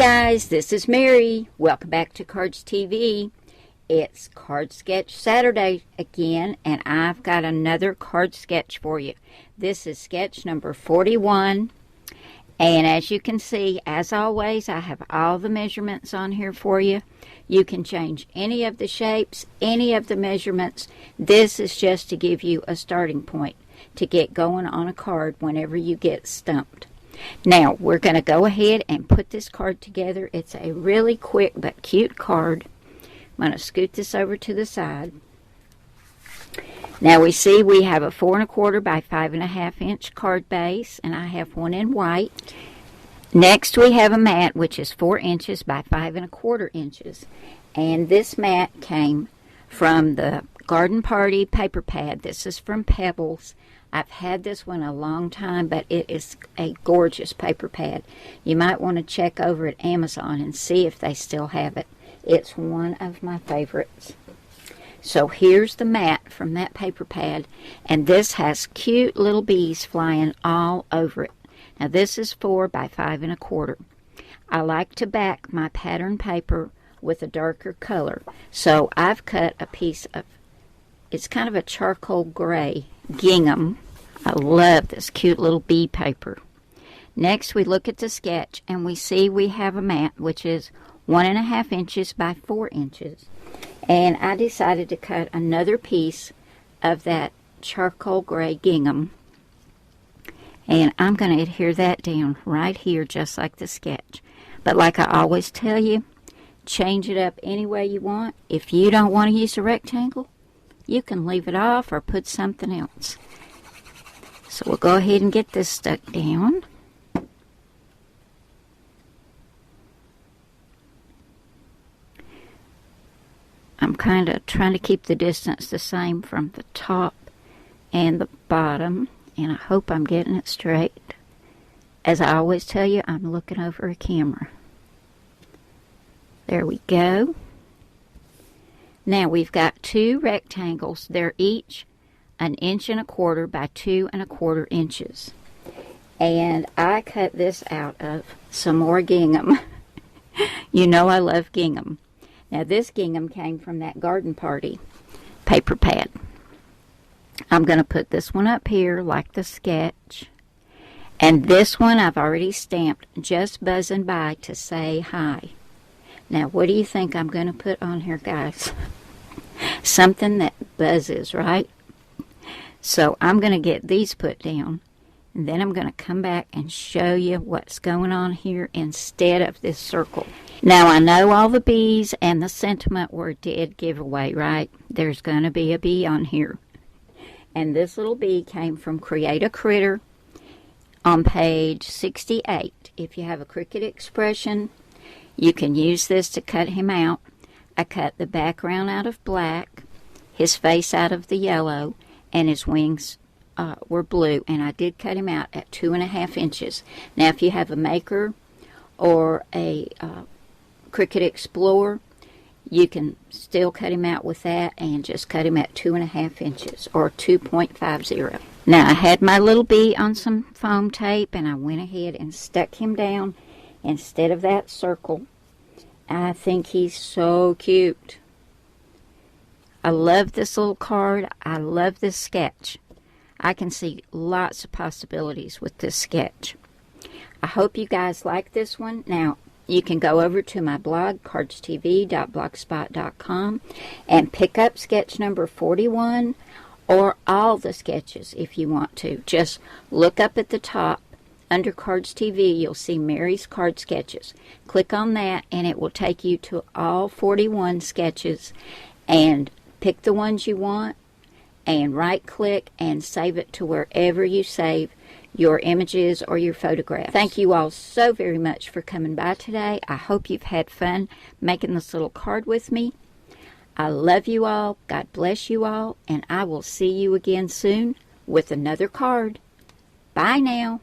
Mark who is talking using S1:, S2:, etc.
S1: guys, this is Mary. Welcome back to Cardz TV. It's Card Sketch Saturday again, and I've got another card sketch for you. This is sketch number 41, and as you can see, as always, I have all the measurements on here for you. You can change any of the shapes, any of the measurements. This is just to give you a starting point to get going on a card whenever you get stumped. Now, we're going to go ahead and put this card together. It's a really quick but cute card. I'm going to scoot this over to the side. Now, we see we have a 4 1/4 by 5 1/2 inch card base, and I have one in white. Next, we have a mat, which is 4 inches by 5 1/4 inches. And this mat came from the Garden Party paper pad. This is from Pebbles. I've had this one a long time, but it is a gorgeous paper pad. You might want to check over at Amazon and see if they still have it. It's one of my favorites. So here's the mat from that paper pad, and this has cute little bees flying all over it. Now this is 4 by 5 1/4. I like to back my pattern paper with a darker color, so I've cut a piece of, it's kind of a charcoal gray gingham. I love this cute little bee paper. Next, we look at the sketch, and we see we have a mat, which is 1 1/2 inches by 4 inches. And I decided to cut another piece of that charcoal gray gingham. And I'm going to adhere that down right here, just like the sketch. But like I always tell you, change it up any way you want. If you don't want to use a rectangle, you can leave it off or put something else. So we'll go ahead and get this stuck down. I'm kind of trying to keep the distance the same from the top and the bottom, and I hope I'm getting it straight. As I always tell you, I'm looking over a camera. There we go. Now we've got 2 rectangles. They're each 1 1/4 inch by 2 1/4 inches. And I cut this out of some more gingham. You know I love gingham. Now this gingham came from that Garden Party paper pad. I'm going to put this one up here like the sketch. And this one I've already stamped, just buzzing by to say hi. Now what do you think I'm going to put on here, guys? Something that buzzes, right? So I'm going to get these put down, and then I'm going to come back and show you what's going on here instead of this circle. Now I know all the bees and the sentiment were a dead giveaway, right? There's going to be a bee on here. And this little bee came from Create a Critter on page 68. If you have a Cricut expression, you can use this to cut him out. I cut the background out of black, his face out of the yellow, and his wings were blue, and I did cut him out at 2 1/2 inches. Now if you have a Maker or a Cricut Explorer, you can still cut him out with that and just cut him at 2 1/2 inches or 2.50. Now I had my little bee on some foam tape, and I went ahead and stuck him down instead of that circle. I think he's so cute. I love this little card. I love this sketch. I can see lots of possibilities with this sketch. I hope you guys like this one. Now, you can go over to my blog, cardstv.blogspot.com, and pick up sketch number 41 or all the sketches if you want to. Just look up at the top. Under Cardz TV, you'll see Mary's Card Sketches. Click on that, and it will take you to all 41 sketches, and pick the ones you want, and right-click and save it to wherever you save your images or your photographs. Thank you all so very much for coming by today. I hope you've had fun making this little card with me. I love you all. God bless you all, and I will see you again soon with another card. Bye now.